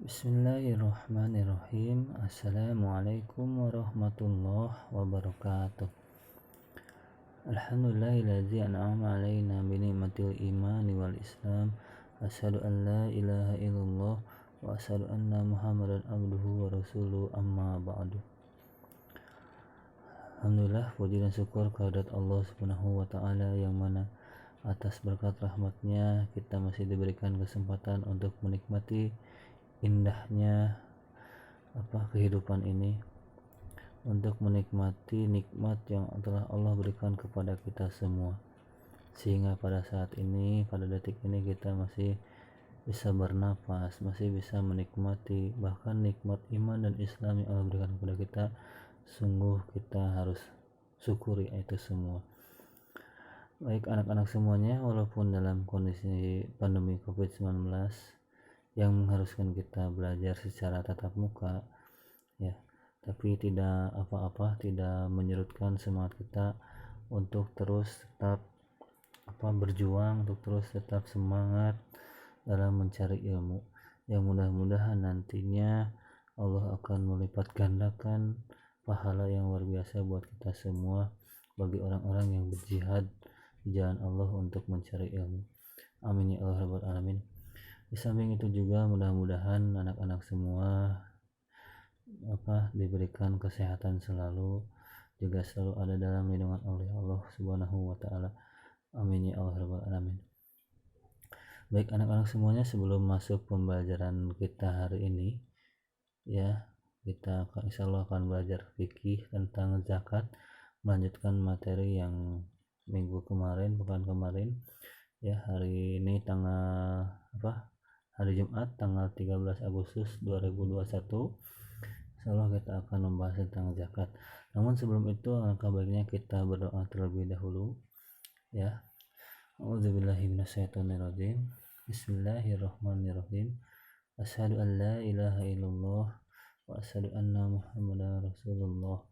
Bismillahirrahmanirrahim. Assalamualaikum warahmatullahi wabarakatuh. Alhamdulillahilladzi an'ama alaina bi ni'matil imani wal islam. Asyhadu an la ilaha illallah wa asyhadu anna Muhammadan abduhu wa rasuluhu, amma ba'du. Alhamdulillah, puji dan syukur kehadirat Allah Subhanahu wa taala yang mana atas berkat rahmatnya kita masih diberikan kesempatan untuk menikmati indahnya kehidupan ini, untuk menikmati nikmat yang telah Allah berikan kepada kita semua, sehingga pada saat ini, pada detik ini kita masih bisa bernapas, masih bisa menikmati bahkan nikmat iman dan Islam yang Allah berikan kepada kita. Sungguh kita harus syukuri itu semua. Baik anak-anak semuanya, walaupun dalam kondisi pandemi COVID-19 yang mengharuskan kita belajar secara tatap muka ya, tapi tidak menyurutkan semangat kita untuk terus tetap berjuang, untuk terus tetap semangat dalam mencari ilmu yang mudah-mudahan nantinya Allah akan melipat gandakan pahala yang luar biasa buat kita semua bagi orang-orang yang berjihad di jalan Allah untuk mencari ilmu. Amin ya Allah rabbal alamin. Di samping itu juga mudah-mudahan anak-anak semua diberikan kesehatan selalu, juga selalu ada dalam lindungan oleh Allah Subhanahu wa taala. Amin ya Allah rabbal alamin. Baik anak-anak semuanya, sebelum masuk pembelajaran kita hari ini ya, kita insyaallah akan belajar fikih tentang zakat, melanjutkan materi yang pekan kemarin ya. Hari ini tanggal hari Jumat tanggal 13 Agustus 2021. Insyaallah kita akan membahas tentang zakat. Namun sebelum itu alangkah baiknya kita berdoa terlebih dahulu ya. A'udzubillahi minasyaitonirrajim. Bismillahirrahmanirrahim. Asyhadu an la ilaha illallah wa asyhadu anna Muhammadar Rasulullah.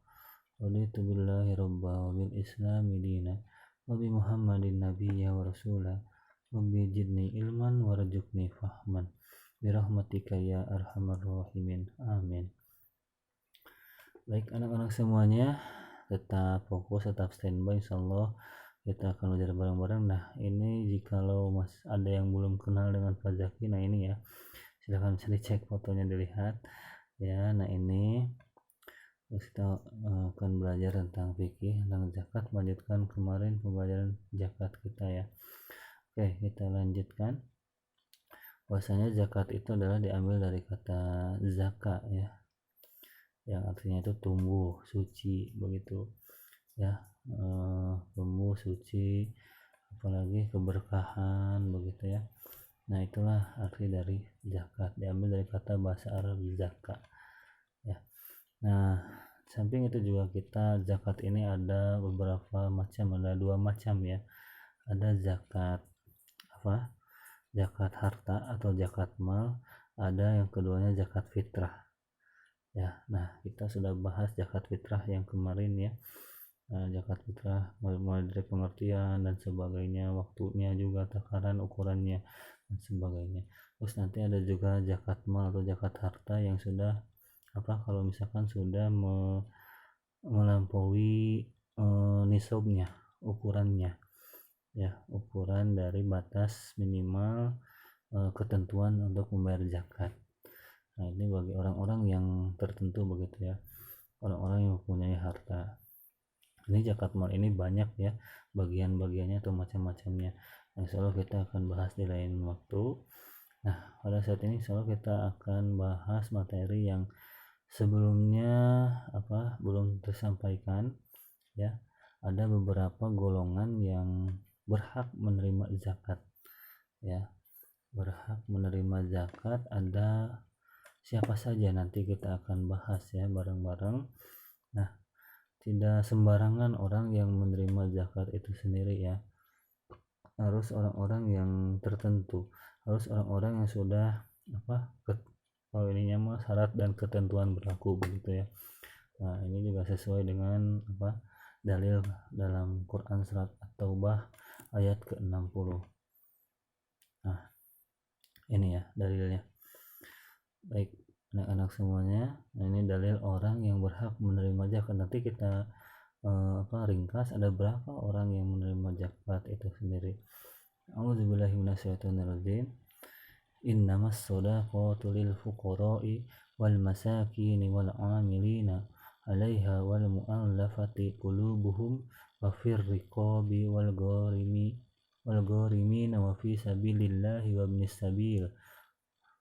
Raditu billahi rabba wa bil islami dina wa bi Muhammadin nabiyya wa rasula. Rabbi zidni ilman warzuqni fahman birahmatika ya arhamar rahimin. Amin. Baik anak-anak semuanya, tetap fokus, tetap standby, insyaallah kita akan belajar bareng-bareng. Nah ini jikalau ada yang belum kenal dengan Pak Zaki, nah ini ya, silahkan bisa dicek fotonya, dilihat ya. Nah ini kita akan belajar tentang fikih, tentang zakat, melanjutkan kemarin pembelajaran zakat kita ya. Oke, kita lanjutkan. Bahwasanya zakat itu adalah diambil dari kata zaka ya, yang artinya itu tumbuh, suci begitu ya. Tumbuh, suci, apalagi keberkahan begitu ya. Nah itulah arti dari zakat, diambil dari kata bahasa Arab zakat ya. Nah samping itu juga zakat ini ada beberapa macam, ada dua macam ya. Ada zakat zakat harta atau zakat mal, ada yang keduanya zakat fitrah ya. Nah kita sudah bahas zakat fitrah yang kemarin ya. Zakat fitrah mulai dari pengertian dan sebagainya, waktunya juga, takaran ukurannya dan sebagainya. Terus nanti ada juga zakat mal atau zakat harta yang sudah kalau misalkan sudah melampaui nisabnya, ukurannya ya, ukuran dari batas minimal ketentuan untuk membayar zakat. Nah ini bagi orang-orang yang tertentu begitu ya, orang-orang yang mempunyai harta. Ini zakat mal ini banyak ya bagian-bagiannya atau macam-macamnya. Insyaallah kita akan bahas di lain waktu. Nah pada saat ini insyaallah kita akan bahas materi yang sebelumnya belum tersampaikan ya. Ada beberapa golongan yang berhak menerima zakat ya. Berhak menerima zakat ada siapa saja, nanti kita akan bahas ya bareng-bareng. Nah tidak sembarangan orang yang menerima zakat itu sendiri ya, harus orang-orang yang tertentu, harus orang-orang yang sudah kalau ininya mah syarat dan ketentuan berlaku begitu ya. Nah ini juga sesuai dengan dalil dalam Quran surat At-Taubah ayat ke-60. Nah ini ya dalilnya. Baik, anak-anak semuanya, nah ini dalil orang yang berhak menerima zakat. Nanti kita ringkas ada berapa orang yang menerima zakat itu sendiri. A'udzubillahi minasyaitonirrajim. Innamas shadaqatu lil fuqara'i wal masakini wal 'amilina 'alaiha wal mu'allafati qulubuhum wa fir riqabi wal gharimina wa fi sabilillahi wa ibnis sabil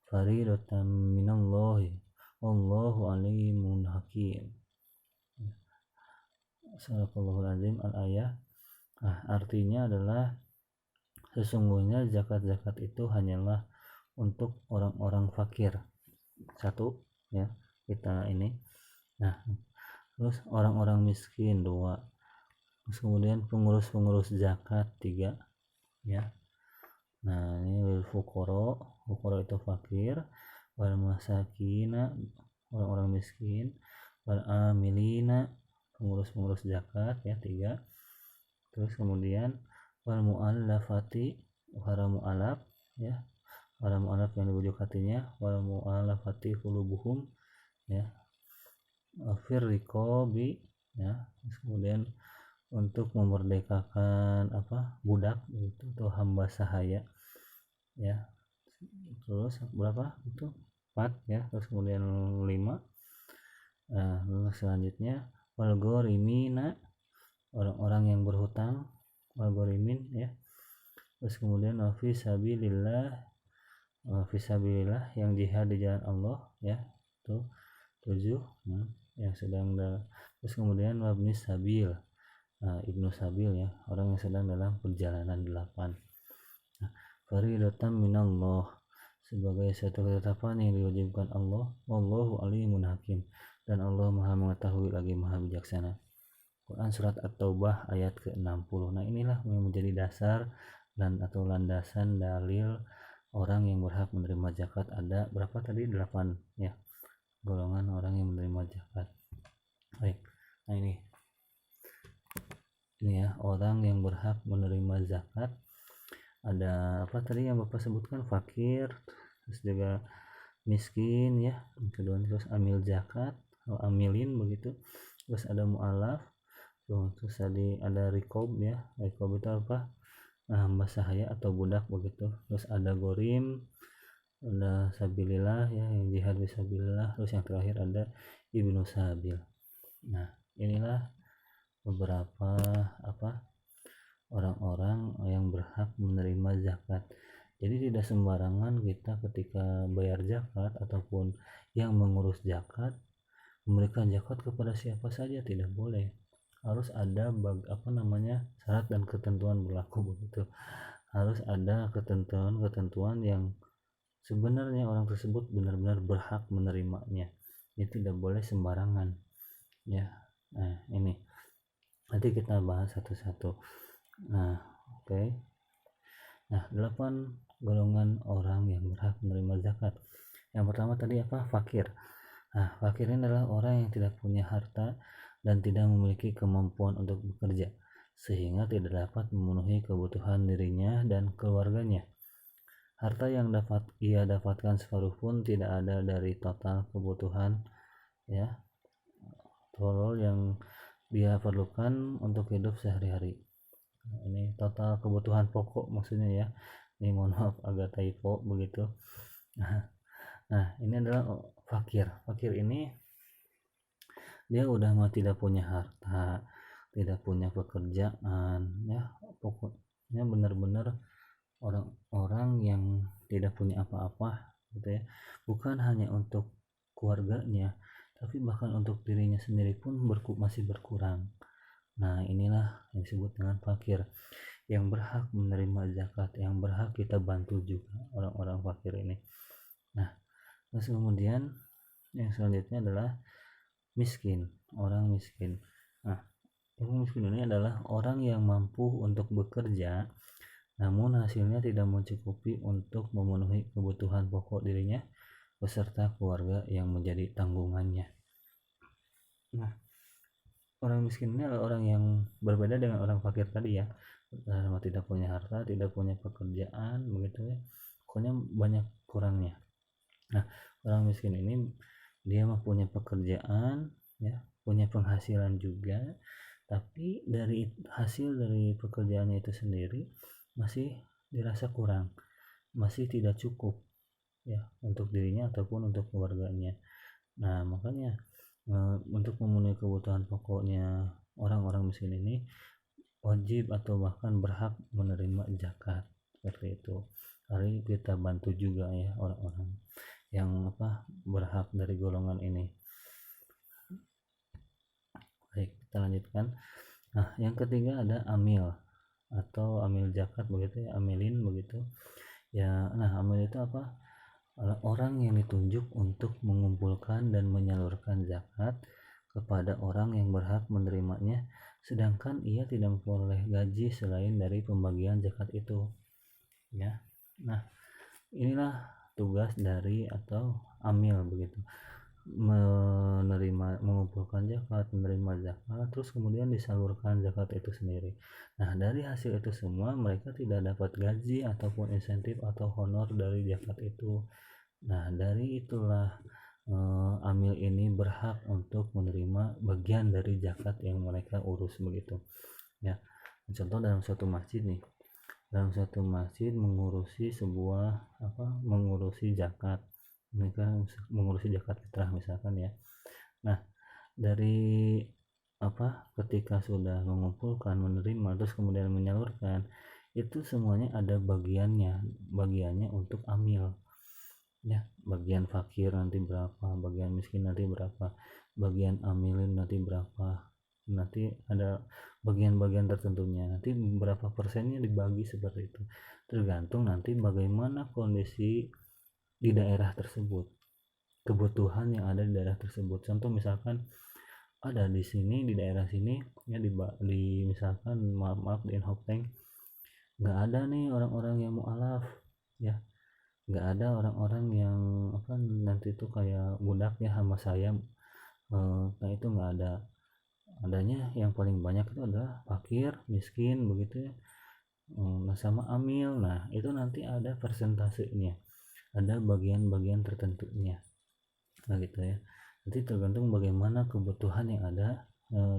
faridatan minallahi wallahu alimun hakim. Sadaqallahul azim al-ayah. Artinya adalah sesungguhnya zakat-zakat itu hanyalah untuk orang-orang fakir. Satu ya, kita ini. Nah, terus orang-orang miskin 2. Terus kemudian pengurus-pengurus zakat 3 ya. Nah, ini lil fuqara itu fakir, wal masakina orang-orang miskin, wal amilina pengurus zakat ya 3. Terus kemudian wal mu'allafati para mu'alaf ya, para mu'alaf yang dibujuk hatinya, wal mu'allafati qulubuhum ya, fir riqabi ya. Terus kemudian untuk memerdekakan budak itu atau hamba sahaya ya. Terus berapa itu 4 ya. Terus kemudian 5. Terus selanjutnya wal gharimina orang-orang yang berhutang, wal gharimin ya. Terus kemudian fi sabilillah yang jihad di jalan Allah ya, itu 7 yang sedang terus kemudian wabnis sabil, ibnu sabil ya, orang yang sedang dalam perjalanan 8. Faridatan minallah, sebagai satu ketetapan yang diwajibkan Allah, wallahu alimun hakim, dan Allah maha mengetahui lagi maha bijaksana. Quran surat At-Taubah ayat ke-60. Nah, inilah yang menjadi dasar dan atau landasan dalil orang yang berhak menerima zakat. Ada berapa tadi? 8 ya, golongan orang yang menerima zakat. Baik, nah ini ya, orang yang berhak menerima zakat. Ada apa tadi yang Bapak sebutkan? Fakir, terus juga miskin ya, kedua, terus amil zakat atau amilin begitu, terus ada mu'alaf, terus tadi ada riqab ya. Riqab itu apa? Hamba sahaya atau budak begitu. Terus ada gorim, ada sabilillah ya, yang jihad fisabilillah. Terus yang terakhir ada ibnu sabil. Nah, inilah beberapa orang-orang yang berhak menerima zakat. Jadi tidak sembarangan kita ketika bayar zakat ataupun yang mengurus zakat memberikan zakat kepada siapa saja, tidak boleh. Harus ada syarat dan ketentuan berlaku begitu. Harus ada ketentuan yang sebenarnya orang tersebut benar-benar berhak menerimanya. Ini tidak boleh sembarangan ya. Nah, ini nanti kita bahas satu-satu. Nah, oke. Nah, 8 golongan orang yang berhak menerima zakat. Yang pertama tadi apa? Fakir. Nah, fakir ini adalah orang yang tidak punya harta dan tidak memiliki kemampuan untuk bekerja, sehingga tidak dapat memenuhi kebutuhan dirinya dan keluarganya. Harta yang dapat ia dapatkan separuh pun tidak ada dari total kebutuhan ya, total yang dia perlukan untuk hidup sehari-hari. Ini total kebutuhan pokok maksudnya ya. Ini mohon maaf agak typo begitu. Nah, ini adalah fakir. Fakir ini dia udah tidak punya harta, tidak punya pekerjaan ya, pokoknya benar-benar orang-orang yang tidak punya apa-apa gitu ya. Bukan hanya untuk keluarganya, tapi bahkan untuk dirinya sendiri pun masih berkurang. Nah, inilah yang disebut dengan fakir, yang berhak menerima zakat, yang berhak kita bantu juga orang-orang fakir ini. Nah, terus kemudian yang selanjutnya adalah miskin, orang miskin. Nah, orang miskin ini adalah orang yang mampu untuk bekerja, namun hasilnya tidak mencukupi untuk memenuhi kebutuhan pokok dirinya beserta keluarga yang menjadi tanggungannya. Nah, orang miskin ini adalah orang yang berbeda dengan orang fakir tadi ya, karena tidak punya harta, tidak punya pekerjaan begitu ya, pokoknya banyak kurangnya. Nah, orang miskin ini dia mempunyai pekerjaan, ya, punya penghasilan juga, tapi dari hasil dari pekerjaannya itu sendiri masih dirasa kurang, masih tidak cukup, ya, untuk dirinya ataupun untuk keluarganya. Nah, makanya untuk memenuhi kebutuhan pokoknya orang-orang miskin ini wajib atau bahkan berhak menerima zakat, seperti itu. Hari kita bantu juga ya orang-orang yang berhak dari golongan ini. Baik, kita lanjutkan. Nah, yang ketiga ada amil atau amil zakat begitu ya, amilin begitu ya. Nah, amil itu apa? Orang yang ditunjuk untuk mengumpulkan dan menyalurkan zakat kepada orang yang berhak menerimanya, sedangkan ia tidak memperoleh gaji selain dari pembagian zakat itu, ya. Nah, inilah tugas dari atau amil begitu, mengumpulkan zakat, menerima zakat, terus kemudian disalurkan zakat itu sendiri. Nah, dari hasil itu semua mereka tidak dapat gaji ataupun insentif atau honor dari zakat itu. Nah, dari itulah amil ini berhak untuk menerima bagian dari zakat yang mereka urus begitu, ya. Contoh dalam suatu masjid nih, dalam suatu masjid mengurusi zakat, mereka mengurusi zakat fitrah misalkan ya. Nah, dari ketika sudah mengumpulkan, menerima, terus kemudian menyalurkan, itu semuanya ada bagiannya untuk amil, ya. Bagian fakir nanti berapa, bagian miskin nanti berapa, bagian amilin nanti berapa, nanti ada bagian-bagian tertentunya, nanti berapa persennya dibagi, seperti itu. Tergantung nanti bagaimana kondisi di daerah tersebut, kebutuhan yang ada di daerah tersebut. Contoh misalkan ada di sini, di daerah sini ya, di misalkan maaf di Inhopeng nggak ada nih orang-orang yang mualaf, ya, nggak ada orang-orang yang nanti itu kayak budak ya sama saya. Nah, itu nggak ada, adanya yang paling banyak itu adalah fakir, miskin begitu ya. Nah, sama amil, nah itu nanti ada persentasenya, ada bagian-bagian tertentunya, nah gitu ya. Nanti tergantung bagaimana kebutuhan yang ada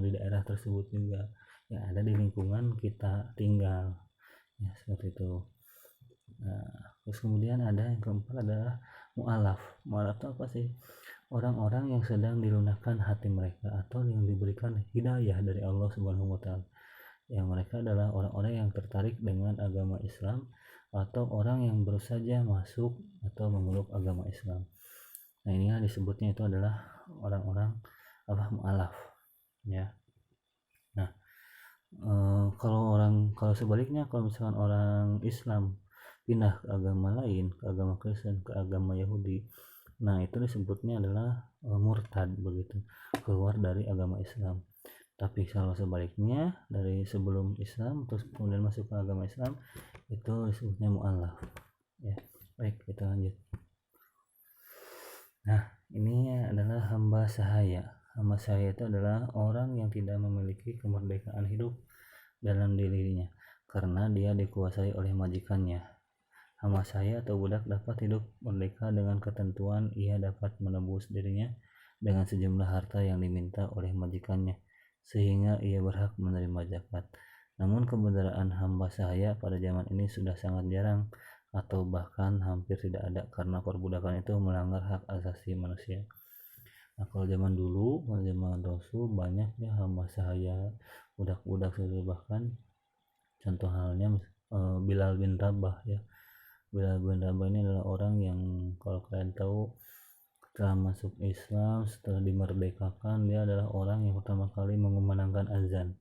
di daerah tersebut juga, yang ada di lingkungan kita tinggal, ya, seperti itu. Nah, terus kemudian ada yang keempat adalah mu'alaf. Mu'alaf itu apa sih? Orang-orang yang sedang dilunakkan hati mereka atau yang diberikan hidayah dari Allah Subhanahu wa taala. Yang mereka adalah orang-orang yang tertarik dengan agama Islam atau orang yang baru saja masuk atau memeluk agama Islam. Nah, inilah disebutnya itu adalah orang-orang mu'alaf, ya. Nah, kalau sebaliknya, kalau misalkan orang Islam pindah ke agama lain, ke agama Kristen, ke agama Yahudi, nah itu disebutnya adalah murtad begitu, keluar dari agama Islam. Tapi kalau sebaliknya, dari sebelum Islam terus kemudian masuk ke agama Islam, itu disebutnya mu'alaf, ya. Baik, kita lanjut. Nah, ini adalah hamba sahaya. Hamba sahaya itu adalah orang yang tidak memiliki kemerdekaan hidup dalam dirinya karena dia dikuasai oleh majikannya. Hamba sahaya atau budak dapat hidup merdeka dengan ketentuan ia dapat menebus dirinya dengan sejumlah harta yang diminta oleh majikannya, sehingga ia berhak menerima zakat. Namun keberadaan hamba sahaya pada zaman ini sudah sangat jarang atau bahkan hampir tidak ada karena perbudakan itu melanggar hak asasi manusia. Nah, kalau zaman dulu, zaman Rasul, banyak ya hamba sahaya, budak-budak itu, bahkan contoh halnya Bilal bin Rabah ya. Bilal bin Rabah ini adalah orang yang kalau kalian tahu setelah masuk Islam, setelah dimerdekakan, dia adalah orang yang pertama kali mengumandangkan azan.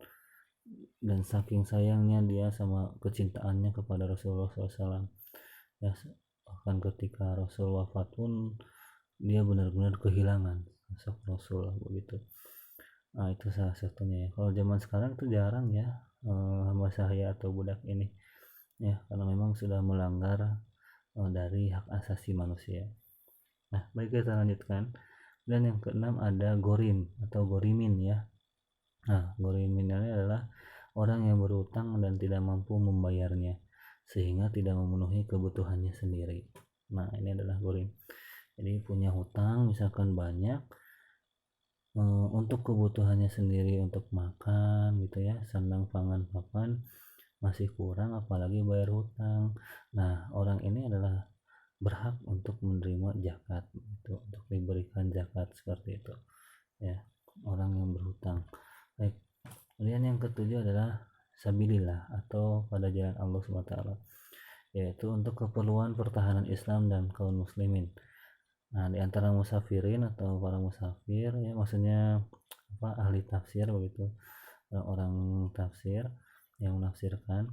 Dan saking sayangnya dia sama kecintaannya kepada Rasulullah SAW, ya, bahkan ketika Rasul wafat pun dia benar-benar kehilangan sosok Rasul begitu. Nah, itu salah satunya ya. Kalau zaman sekarang itu jarang ya hamba sahaya atau budak ini, ya, karena memang sudah melanggar dari hak asasi manusia. Nah, baik, kita lanjutkan. Dan yang keenam ada gorim atau gorimin ya. Nah, gorimin ini adalah orang yang berutang dan tidak mampu membayarnya sehingga tidak memenuhi kebutuhannya sendiri. Nah, ini adalah gorim. Jadi punya hutang misalkan banyak, untuk kebutuhannya sendiri untuk makan gitu ya, sandang pangan papan masih kurang apalagi bayar hutang. Nah, orang ini adalah berhak untuk menerima zakat itu, untuk diberikan zakat seperti itu ya, orang yang berhutang. Baik, kemudian yang ketujuh adalah sabilillah atau pada jalan Allah SWT, yaitu untuk keperluan pertahanan Islam dan kaum muslimin. Nah, di antara musafirin atau para musafir ya, maksudnya ahli tafsir begitu, orang tafsir yang menafsirkan,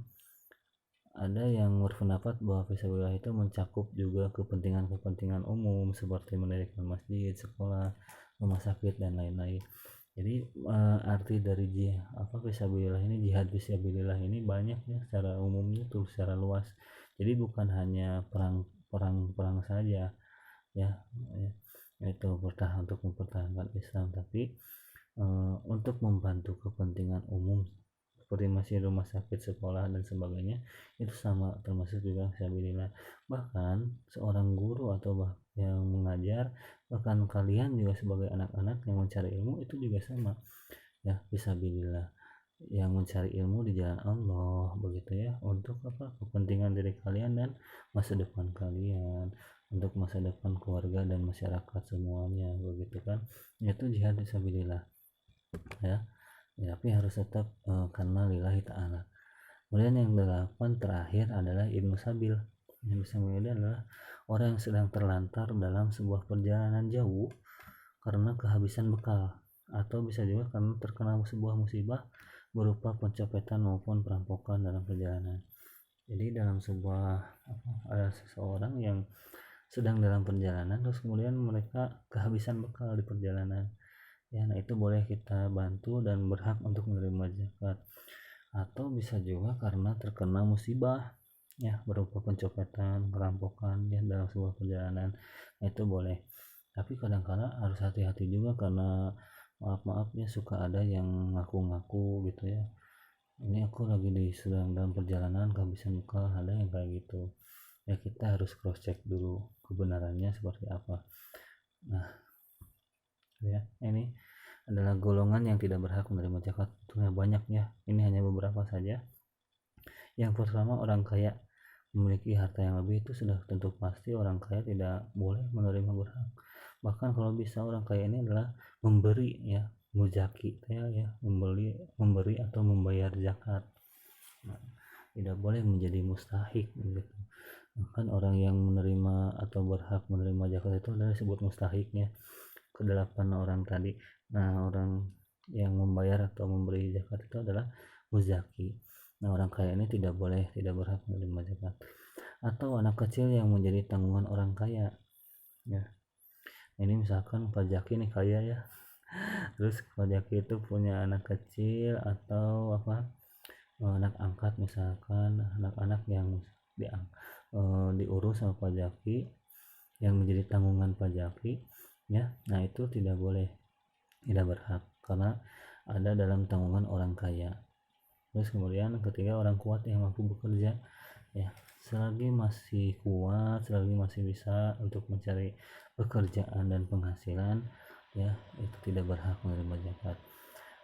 ada yang berpendapat bahwa fisabilillah itu mencakup juga kepentingan-kepentingan umum seperti mendirikan masjid, sekolah, rumah sakit dan lain-lain. Jadi arti dari fisabilillah ini, jihad fisabilillah ini banyak ya, secara umumnya tuh secara luas. Jadi bukan hanya perang saja ya, itu untuk mempertahankan Islam, tapi untuk membantu kepentingan umum seperti masih rumah sakit, sekolah dan sebagainya, itu sama termasuk juga fisabilillah. Bahkan seorang guru atau yang mengajar, bahkan kalian juga sebagai anak-anak yang mencari ilmu, itu juga sama ya, fisabilillah, yang mencari ilmu di jalan Allah begitu ya, untuk kepentingan diri kalian dan masa depan kalian, untuk masa depan keluarga dan masyarakat semuanya begitu kan, itu jihad fisabilillah ya. Tapi harus tetap karena lillahi ta'ala. Kemudian yang 8 terakhir adalah ibnu sabil. Ibnu sabil ini adalah orang yang sedang terlantar dalam sebuah perjalanan jauh karena kehabisan bekal, atau bisa juga karena terkena sebuah musibah berupa pencopetan maupun perampokan dalam perjalanan. Jadi dalam sebuah ada seseorang yang sedang dalam perjalanan, terus kemudian mereka kehabisan bekal di perjalanan ya. Nah, itu boleh kita bantu dan berhak untuk menerima zakat. Atau bisa juga karena terkena musibah ya, berupa pencopetan, perampokan ya dalam sebuah perjalanan. Nah, itu boleh. Tapi kadang-kadang harus hati-hati juga, karena maaf ya, suka ada yang ngaku-ngaku gitu ya, ini aku lagi sedang dalam perjalanan kehabisan bekal, ada yang kayak gitu ya. Kita harus cross check dulu kebenarannya seperti apa. Nah ya, ini adalah golongan yang tidak berhak menerima zakat. Tentunya banyak ya, ini hanya beberapa saja. Yang pertama, orang kaya. Memiliki harta yang lebih itu sudah tentu pasti orang kaya tidak boleh menerima berhak. Bahkan kalau bisa, orang kaya ini adalah memberi ya, muzaki ya, memberi atau membayar zakat. Nah, tidak boleh menjadi mustahik gitu. Bahkan orang yang menerima atau berhak menerima zakat itu adalah disebut mustahiknya ke-8 orang tadi. Nah, orang yang membayar atau memberi zakat itu adalah muzaki. Nah, orang kaya ini tidak berhak menerima zakat. Atau anak kecil yang menjadi tanggungan orang kaya ya. Ini misalkan Pak Jaki ini kaya ya, terus Pak Jaki itu punya anak kecil atau anak angkat, misalkan anak-anak yang diurus sama Pak Jaki, yang menjadi tanggungan Pak Jaki ya. Nah, itu tidak berhak karena ada dalam tanggungan orang kaya. Terus kemudian ketiga, orang kuat yang mampu bekerja ya, selagi masih kuat, selagi masih bisa untuk mencari pekerjaan dan penghasilan ya, itu tidak berhak menerima zakat.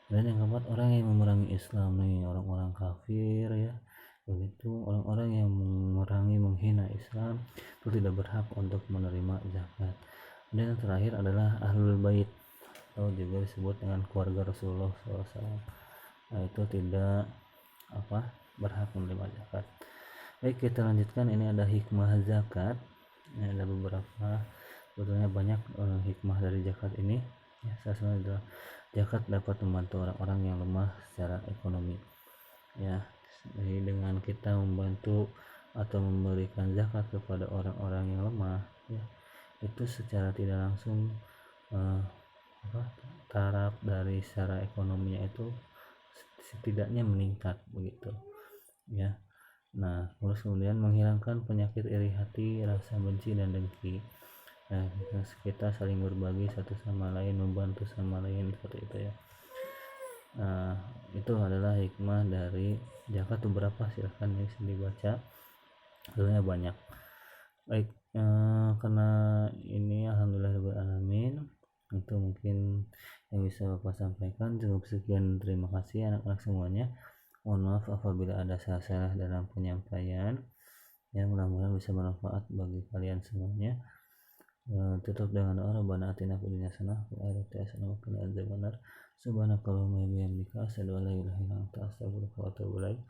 Dan yang keempat, orang yang memerangi Islam nih, orang-orang kafir ya, begitu, orang-orang yang memerangi, menghina Islam, itu tidak berhak untuk menerima zakat. Dan yang terakhir adalah ahlul bait, atau juga disebut dengan keluarga Rasulullah SAW. Nah, itu tidak berhak menerima zakat. Baik, kita lanjutkan. Ini ada hikmah zakat. Ini ada beberapa, sebetulnya banyak hikmah dari zakat ini ya. Salah satunya adalah zakat dapat membantu orang-orang yang lemah secara ekonomi ya. Jadi dengan kita membantu atau memberikan zakat kepada orang-orang yang lemah ya, itu secara tidak langsung taraf dari secara ekonominya itu setidaknya meningkat begitu ya. Nah, terus kemudian menghilangkan penyakit iri hati, rasa benci dan dengki. Nah, kita saling berbagi satu sama lain, membantu sama lain seperti itu ya. Nah, itu adalah hikmah dari zakat. Beberapa silahkan ya dibaca, sebenarnya banyak. Baik, Karena ini alhamdulillahirobbilalamin, itu mungkin yang bisa Bapak sampaikan. Cukup sekian, terima kasih anak-anak semuanya. Mohon maaf apabila ada salah-salah dalam penyampaian, ya mudah-mudahan bisa bermanfaat bagi kalian semuanya. Tutup dengan doa, Rabbana atina fid dunya hasanah wa fil akhirati hasanah wa qina adzabannar. Subhanakallahumma wa bihamdika asyhadu an la ilaha illa anta astaghfiruka wa atubu ilaik.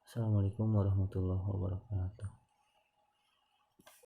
Assalamualaikum warahmatullahi wabarakatuh.